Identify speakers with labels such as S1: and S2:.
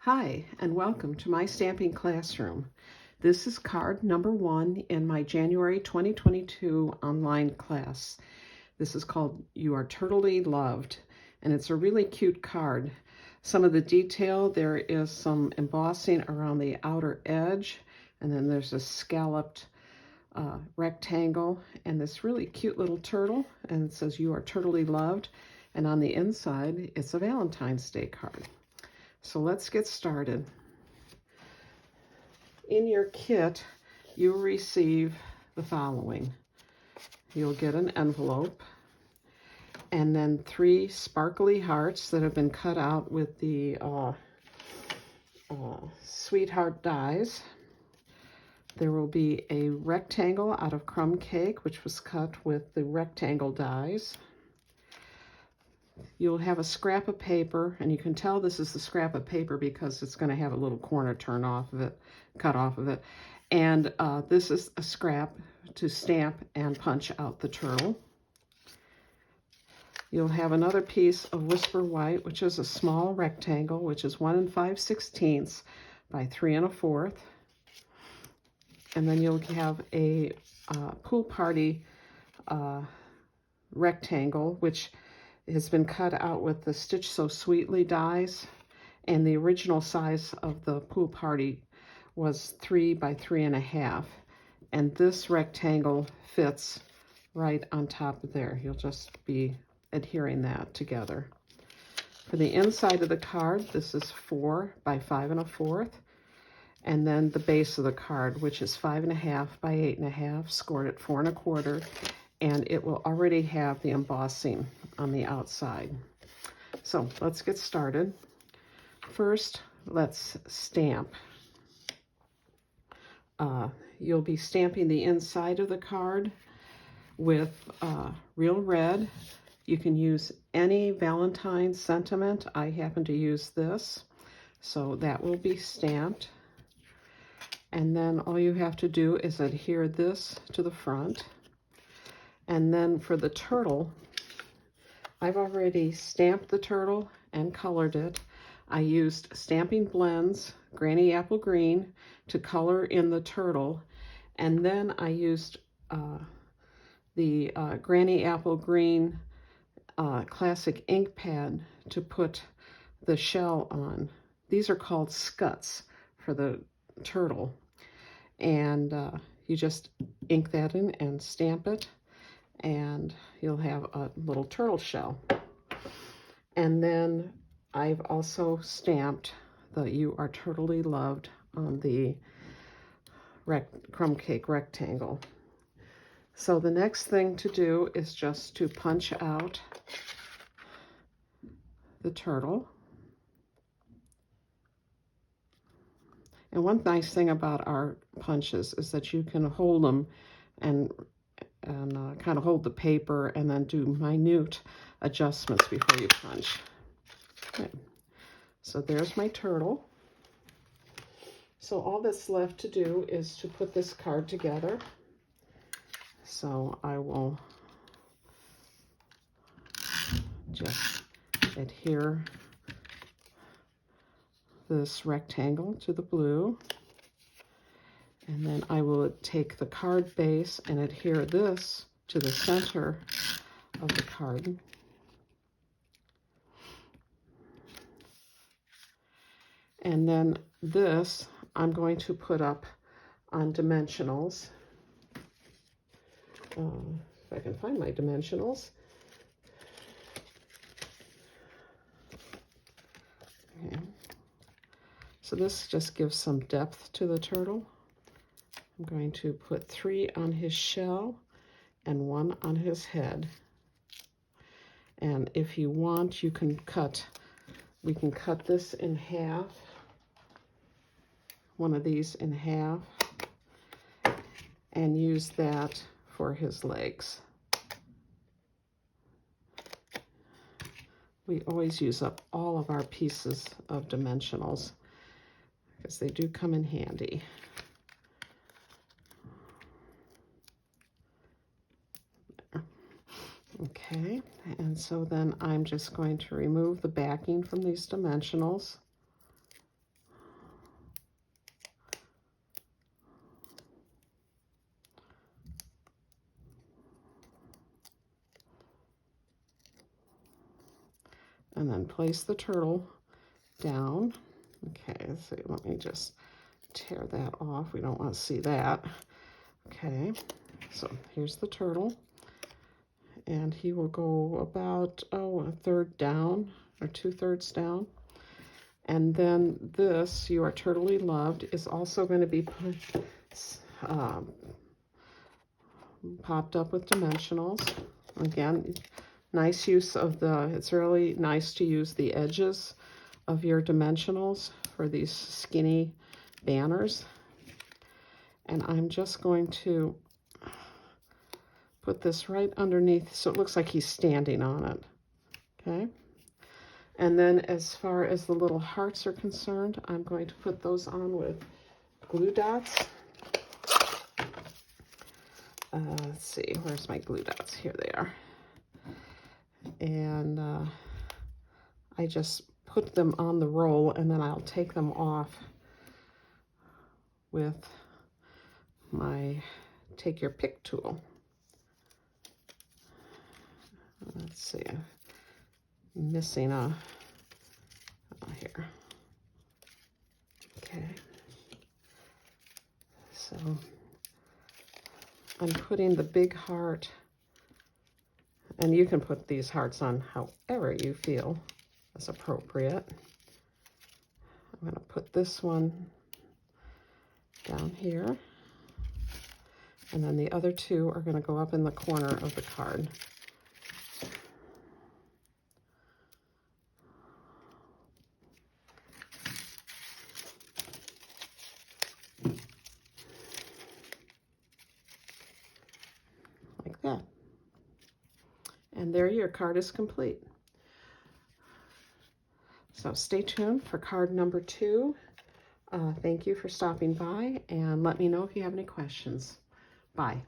S1: Hi, and welcome to my stamping classroom. This is card number 1 in my January 2022 online class. This is called You Are Turtly Loved, and it's a really cute card. Some of the detail, there is some embossing around the outer edge, and then there's a scalloped rectangle, and this really cute little turtle, and it says You Are Turtly Loved, and on the inside, it's a Valentine's Day card. So let's get started. In your kit, you'll receive the following. You'll get an envelope, and then 3 sparkly hearts that have been cut out with the sweetheart dies. There will be a rectangle out of crumb cake, which was cut with the rectangle dies. You'll have a scrap of paper, and you can tell this is the scrap of paper because it's going to have a little corner cut off of it. And this is a scrap to stamp and punch out the turtle. You'll have another piece of Whisper White, which is a small rectangle, which is 1 5/16 by 3 1/4. And then you'll have a pool party rectangle, which has been cut out with the Stitch So Sweetly dies, and the original size of the pool party was 3 by 3 1/2, and this rectangle fits right on top of there. You'll just be adhering that together. For the inside of the card, this is 4 by 5 1/4, and then the base of the card, which is 5 1/2 by 8 1/2, scored at 4 1/4, and it will already have the embossing on the outside. So let's get started. First, let's stamp. You'll be stamping the inside of the card with real red. You can use any Valentine's sentiment. I happen to use this, so that will be stamped. And then all you have to do is adhere this to the front. And then for the turtle, I've already stamped the turtle and colored it. I used Stamping Blends, Granny Apple Green, to color in the turtle. And then I used the Granny Apple Green Classic ink pad to put the shell on. These are called scuts for the turtle. And you just ink that in and stamp it, and you'll have a little turtle shell. And then I've also stamped the You Are Turtly Loved on the crumb cake rectangle. So the next thing to do is just to punch out the turtle. And one nice thing about our punches is that you can hold them and kind of hold the paper and then do minute adjustments before you punch. Okay. So there's my turtle. So all that's left to do is to put this card together. So I will just adhere this rectangle to the blue. And then I will take the card base and adhere this to the center of the card. And then this I'm going to put up on dimensionals. If I can find my dimensionals. Okay. So this just gives some depth to the turtle. I'm going to put 3 on his shell and 1 on his head. And if you want, we can cut this in half, one of these in half, and use that for his legs. We always use up all of our pieces of dimensionals because they do come in handy. Okay, and so then I'm just going to remove the backing from these dimensionals. and then place the turtle down. Okay, let's see, let me just tear that off. We don't want to see that. Okay, so here's the turtle, and he will go about, a third down or 2/3 down. And then this, You Are Turtly Loved, is also going to be popped up with dimensionals. Again, nice use of it's really nice to use the edges of your dimensionals for these skinny banners. And I'm just going to put this right underneath so it looks like he's standing on it. Okay. And then as far as the little hearts are concerned, I'm going to put those on with glue dots. Let's see, where's my glue dots? Here they are. And I just put them on the roll, and then I'll take them off with my Take Your Pick tool. Let's see, I'm missing here. Okay, so I'm putting the big heart, and you can put these hearts on however you feel is appropriate. I'm going to put this one down here, and then the other two are going to go up in the corner of the card. Like that. And there your card is complete. So stay tuned for card number 2. Thank you for stopping by, and let me know if you have any questions. Bye.